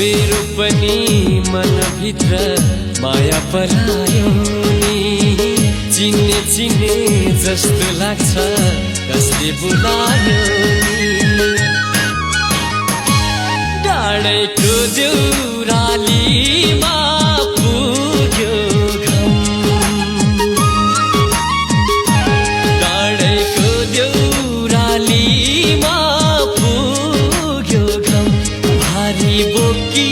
मेरो पनि मनभित्र माया पलायो नि। चिन्ने चिन्ने जस्तो लाग्छ कसले बुलायो नि। डाँडैको देउरालीमा पुग्यो घम, डाँडैको देउरालीमा पुग्यो घम। भारी बोकी